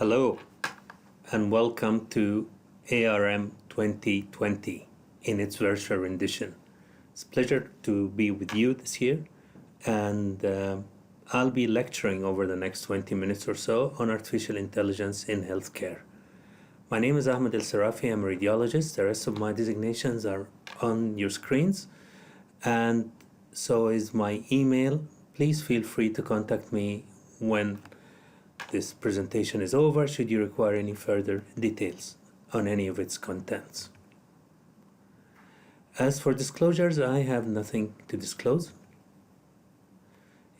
Hello, and welcome to ARM 2020 in its virtual rendition. It's a pleasure to be with you this year, and I'll be lecturing over the next 20 minutes or so on artificial intelligence in healthcare. My name is Ahmed El Sarafi. I'm a radiologist. The rest of my designations are on your screens, and so is my email. Please feel free to contact me when this presentation is over, should you require any further details on any of its contents. As for disclosures, I have nothing to disclose.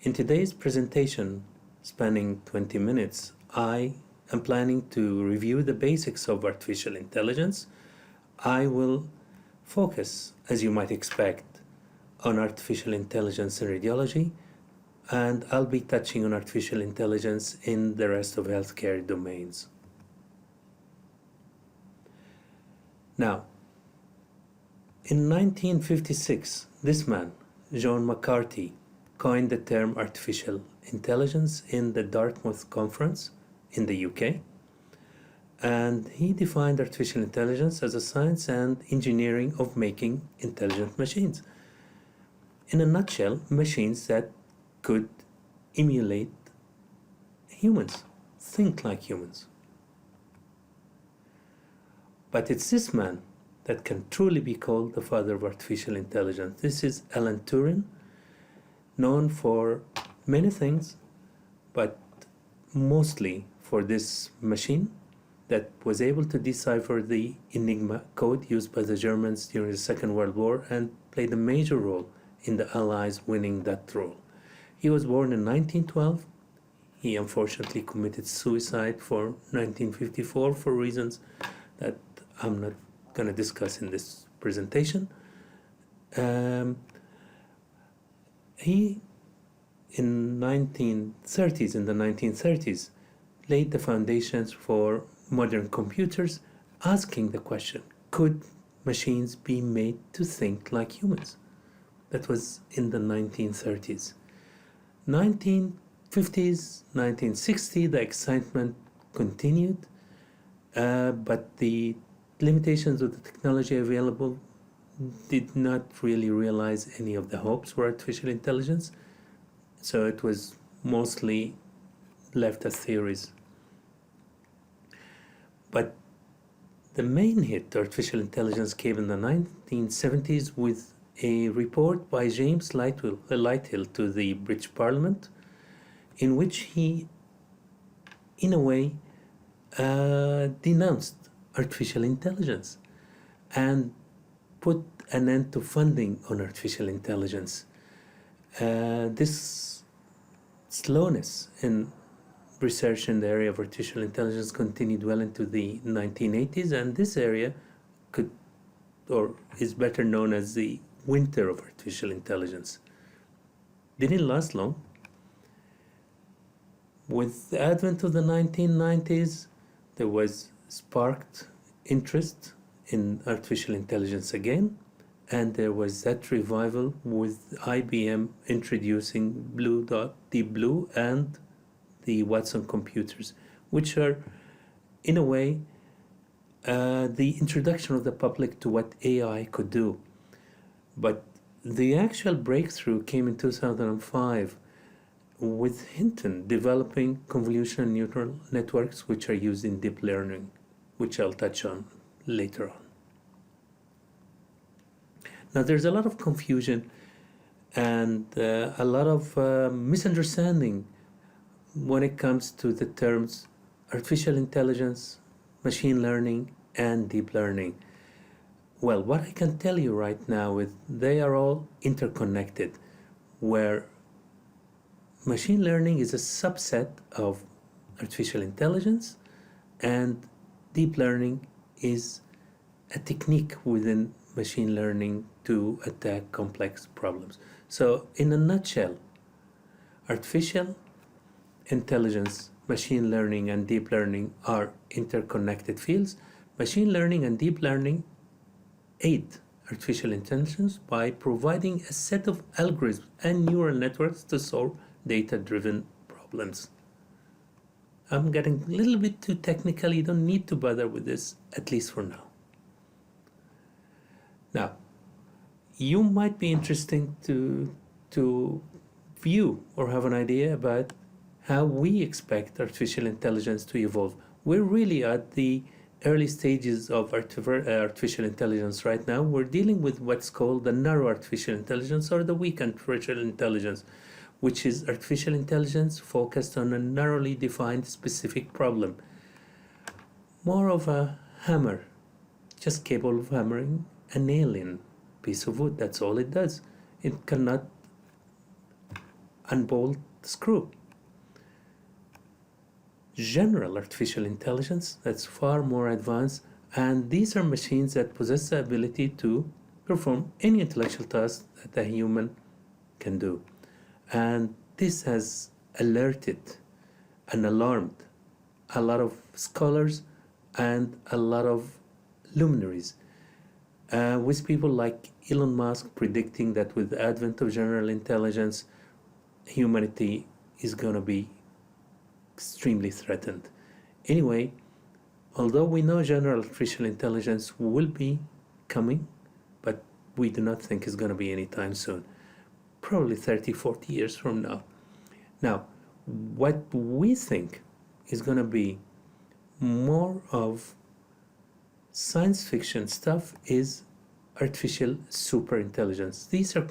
In today's presentation, spanning 20 minutes, I am planning to review the basics of artificial intelligence. I will focus, as you might expect, on artificial intelligence in radiology, and I'll be touching on artificial intelligence in the rest of healthcare domains. Now, in 1956, this man, John McCarthy, coined the term artificial intelligence in the Dartmouth Conference in the UK, and he defined artificial intelligence as a science and engineering of making intelligent machines. In a nutshell, machines that could emulate humans, think like humans. But it's this man that can truly be called the father of artificial intelligence. This is Alan Turing, known for many things, but mostly for this machine that was able to decipher the Enigma code used by the Germans during the Second World War and played a major role in the Allies winning that role. He was born in 1912. He unfortunately committed suicide for 1954 for reasons that I'm not going to discuss in this presentation. He, in the 1930s, laid the foundations for modern computers, asking the question, could machines be made to think like humans? That was in the 1930s. 1950s, 1960s, the excitement continued, but the limitations of the technology available did not really realize any of the hopes for artificial intelligence, so it was mostly left as theories. But the main hit to artificial intelligence came in the 1970s with a report by James Lighthill to the British Parliament, in which he, in a way, denounced artificial intelligence and put an end to funding on artificial intelligence. This slowness in research in the area of artificial intelligence continued well into the 1980s, and this area is better known as the winter of artificial intelligence. Didn't last long. With the advent of the 1990s, there was sparked interest in artificial intelligence again, and there was that revival with IBM introducing Deep Blue and the Watson computers, which are, in a way, the introduction of the public to what AI could do. But the actual breakthrough came in 2005 with Hinton developing convolutional neural networks, which are used in deep learning, which I'll touch on later on. Now, there's a lot of confusion and a lot of misunderstanding when it comes to the terms artificial intelligence, machine learning, and deep learning. Well, what I can tell you right now is they are all interconnected, where machine learning is a subset of artificial intelligence, and deep learning is a technique within machine learning to attack complex problems. So, in a nutshell, artificial intelligence, machine learning, and deep learning are interconnected fields. Machine learning and deep learning aid artificial intelligence by providing a set of algorithms and neural networks to solve data-driven problems. I'm getting a little bit too technical. You don't need to bother with this, at least for now. Now, you might be interested to view or have an idea about how we expect artificial intelligence to evolve. We're really at the early stages of artificial intelligence right now. We're dealing with what's called the narrow artificial intelligence or the weak artificial intelligence, which is artificial intelligence focused on a narrowly defined specific problem. More of a hammer, just capable of hammering a nail in a piece of wood. That's all it does. It cannot unbolt the screw. General artificial intelligence, that's far more advanced, and these are machines that possess the ability to perform any intellectual task that a human can do. And this has alerted and alarmed a lot of scholars and a lot of luminaries, with people like Elon Musk predicting that with the advent of general intelligence, humanity is going to be extremely threatened. Anyway, although we know general artificial intelligence will be coming, but we do not think it's going to be anytime soon. Probably 30, 40 years from now. Now, what we think is going to be more of science fiction stuff is artificial superintelligence. These are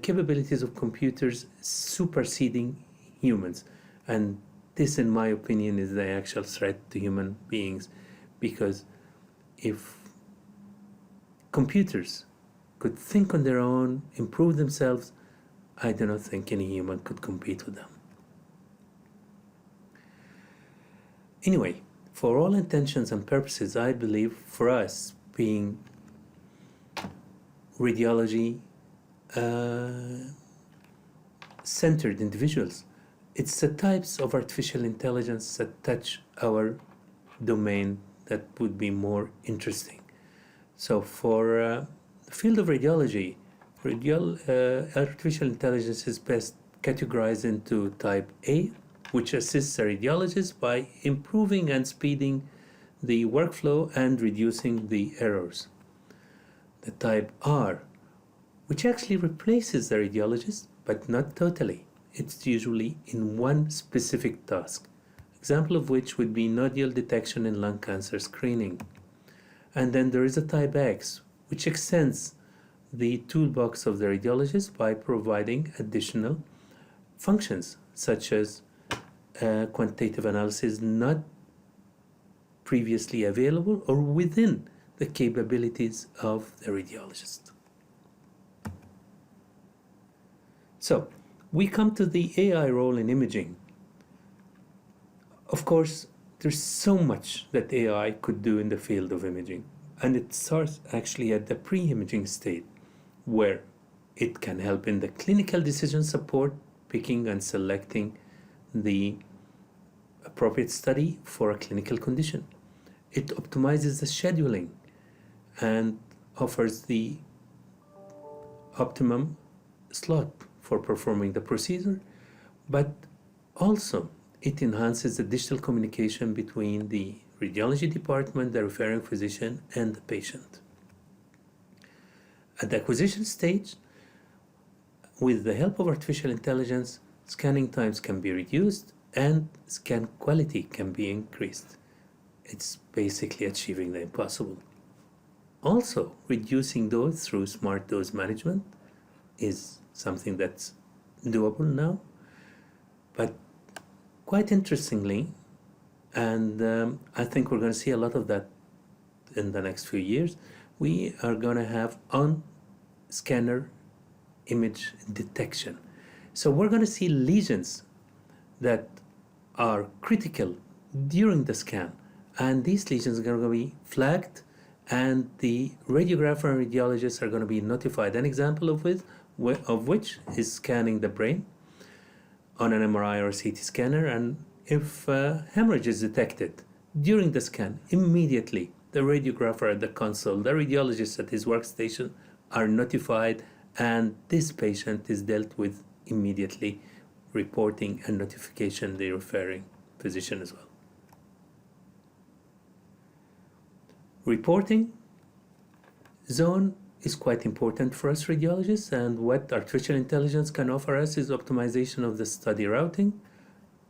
capabilities of computers superseding humans. And this, in my opinion, is the actual threat to human beings, because if computers could think on their own, improve themselves, I do not think any human could compete with them. Anyway, for all intentions and purposes, I believe for us, being radiology centered individuals, it's the types of artificial intelligence that touch our domain that would be more interesting. So for the field of radiology, artificial intelligence is best categorized into type A, which assists a radiologist by improving and speeding the workflow and reducing the errors. The type R, which actually replaces the radiologist, but not totally. It's usually in one specific task, example of which would be nodule detection in lung cancer screening. And then there is a type X, which extends the toolbox of the radiologist by providing additional functions, such as quantitative analysis not previously available or within the capabilities of the radiologist. So, we come to the AI role in imaging. Of course, there's so much that AI could do in the field of imaging, and it starts actually at the pre-imaging state, where it can help in the clinical decision support, picking and selecting the appropriate study for a clinical condition. It optimizes the scheduling and offers the optimum slot for performing the procedure, but also it enhances the digital communication between the radiology department, the referring physician, and the patient. At the acquisition stage, with the help of artificial intelligence, scanning times can be reduced and scan quality can be increased. It's basically achieving the impossible. Also, reducing dose through smart dose management is something that's doable now. But quite interestingly, and I think we're going to see a lot of that in the next few years, we are going to have on-scanner image detection. So we're going to see lesions that are critical during the scan, and these lesions are going to be flagged, and the radiographer and radiologists are going to be notified. An example of which is scanning the brain on an MRI or CT scanner, and if hemorrhage is detected during the scan, immediately the radiographer at the console, the radiologist at his workstation are notified, and this patient is dealt with immediately, reporting and notification the referring physician as well. Reporting zone is quite important for us radiologists, and what artificial intelligence can offer us is optimization of the study routing,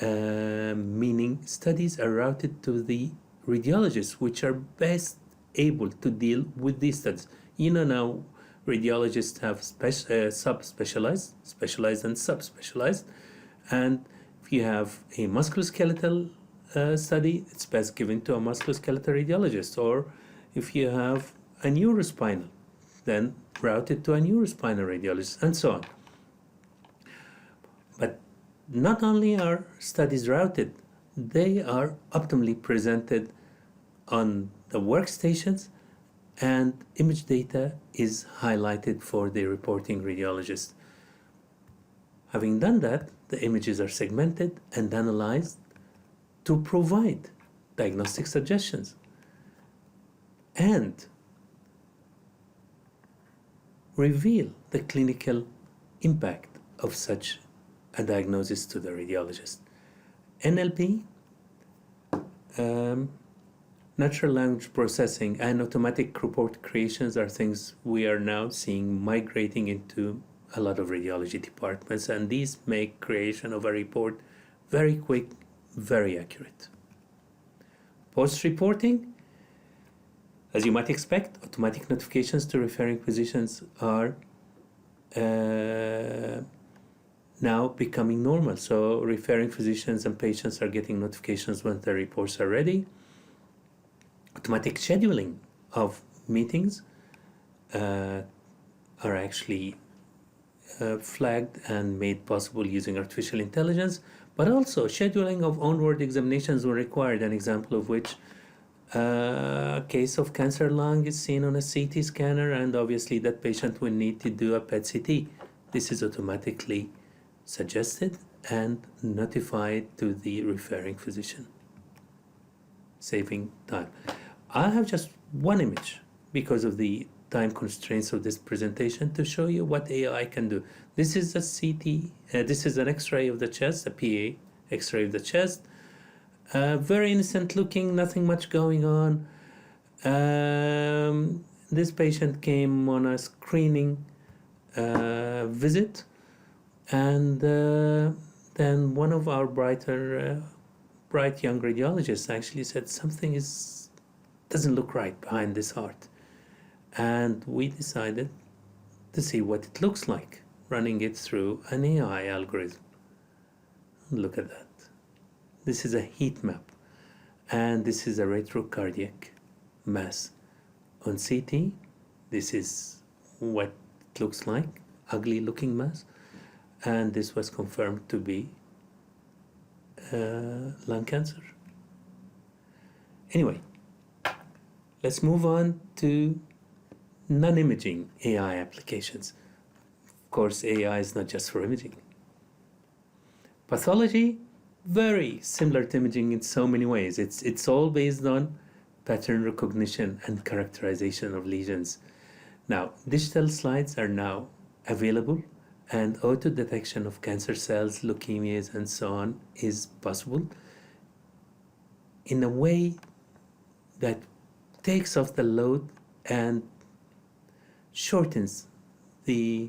meaning studies are routed to the radiologists which are best able to deal with these studies. Now radiologists have subspecialized, specialized, and subspecialized, and if you have a musculoskeletal study, it's best given to a musculoskeletal radiologist, or if you have a neurospinal, then routed to a neurospinal radiologist, and so on. But not only are studies routed, they are optimally presented on the workstations, and image data is highlighted for the reporting radiologist. Having done that, the images are segmented and analyzed to provide diagnostic suggestions and reveal the clinical impact of such a diagnosis to the radiologist. NLP, natural language processing, and automatic report creations are things we are now seeing migrating into a lot of radiology departments, and these make creation of a report very quick, very accurate. Post-reporting, as you might expect, automatic notifications to referring physicians are now becoming normal. So referring physicians and patients are getting notifications when their reports are ready. Automatic scheduling of meetings are actually flagged and made possible using artificial intelligence, but also scheduling of onward examinations when required, an example of which a case of cancer lung is seen on a CT scanner, and obviously that patient will need to do a PET CT. This is automatically suggested and notified to the referring physician, saving time. I have just one image because of the time constraints of this presentation to show you what AI can do. This is a CT, this is an X-ray of the chest, a PA X-ray of the chest. Very innocent looking, nothing much going on. This patient came on a screening visit, and then one of our bright young radiologists actually said something doesn't look right behind this heart. And we decided to see what it looks like, running it through an AI algorithm. Look at that. This is a heat map, and this is a retrocardiac mass. On CT, this is what it looks like, ugly looking mass, and this was confirmed to be lung cancer. Anyway, let's move on to non-imaging AI applications. Of course, AI is not just for imaging. Pathology, very similar to imaging in so many ways. It's all based on pattern recognition and characterization of lesions. Now, digital slides are now available, and auto detection of cancer cells, leukemias, and so on is possible in a way that takes off the load and shortens the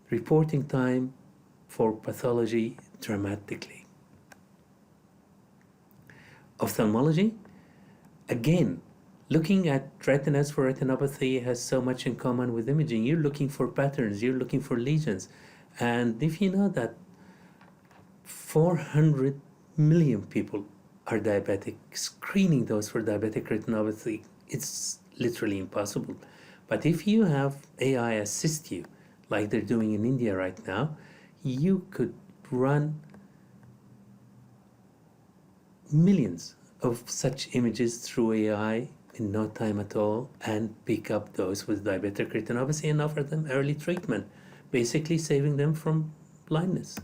reporting time for pathology dramatically. Ophthalmology, again, looking at retinas for retinopathy has so much in common with imaging. You're looking for patterns, you're looking for lesions. And if you know that 400 million people are diabetic, screening those for diabetic retinopathy, it's literally impossible. But if you have AI assist you, like they're doing in India right now, you could run millions of such images through AI in no time at all and pick up those with diabetic retinopathy and offer them early treatment, basically saving them from blindness.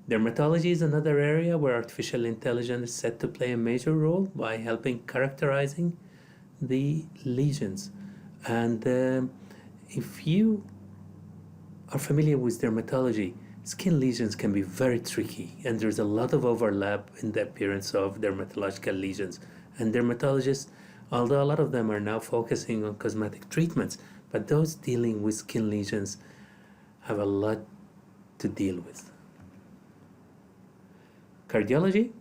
Dermatology is another area where artificial intelligence is set to play a major role by helping characterizing the lesions. And if you are familiar with dermatology, Skin lesions can be very tricky, and there's a lot of overlap in the appearance of dermatological lesions. And dermatologists, although a lot of them are now focusing on cosmetic treatments, but those dealing with skin lesions have a lot to deal with. Cardiology.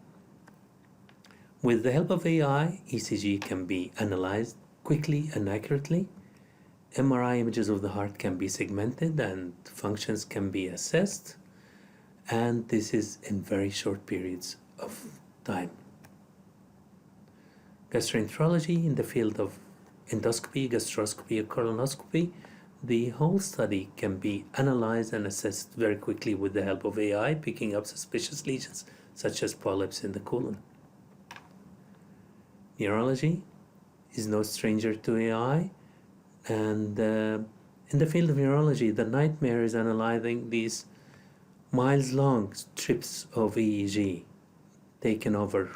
With the help of AI, ECG can be analyzed quickly and accurately. MRI images of the heart can be segmented and functions can be assessed, and this is in very short periods of time. Gastroenterology, in the field of endoscopy, gastroscopy, or colonoscopy, the whole study can be analyzed and assessed very quickly with the help of AI, picking up suspicious lesions such as polyps in the colon. Neurology is no stranger to AI, and in the field of neurology, the nightmare is analyzing these miles-long strips of EEG taken over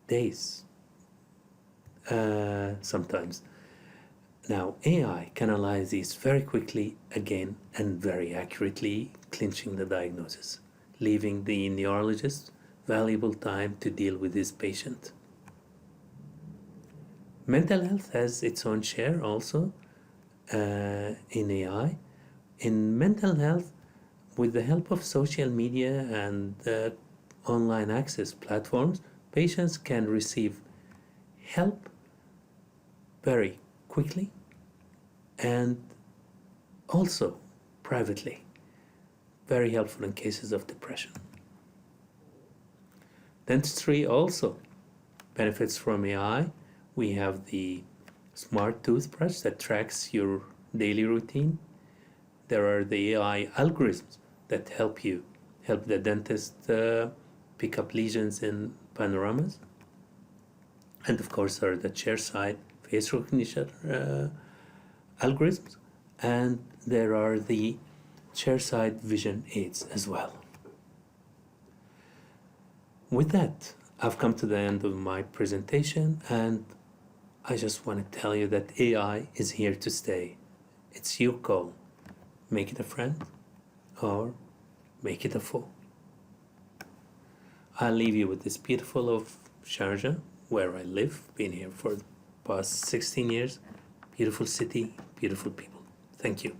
days, sometimes. Now, AI can analyze these very quickly, again, and very accurately, clinching the diagnosis, leaving the neurologist valuable time to deal with his patient. Mental health has its own share also in AI. In mental health, with the help of social media and online access platforms, patients can receive help very quickly and also privately. Very helpful in cases of depression. Dentistry also benefits from AI. We have the smart toothbrush that tracks your daily routine. There are the AI algorithms that help the dentist pick up lesions in panoramas. And of course, there are the chairside face recognition algorithms, and there are the chairside vision aids as well. With that, I've come to the end of my presentation, and I just want to tell you that AI is here to stay. It's your call. Make it a friend or make it a foe. I'll leave you with this beautiful of Sharjah, where I live. Been here for the past 16 years. Beautiful city, beautiful people. Thank you.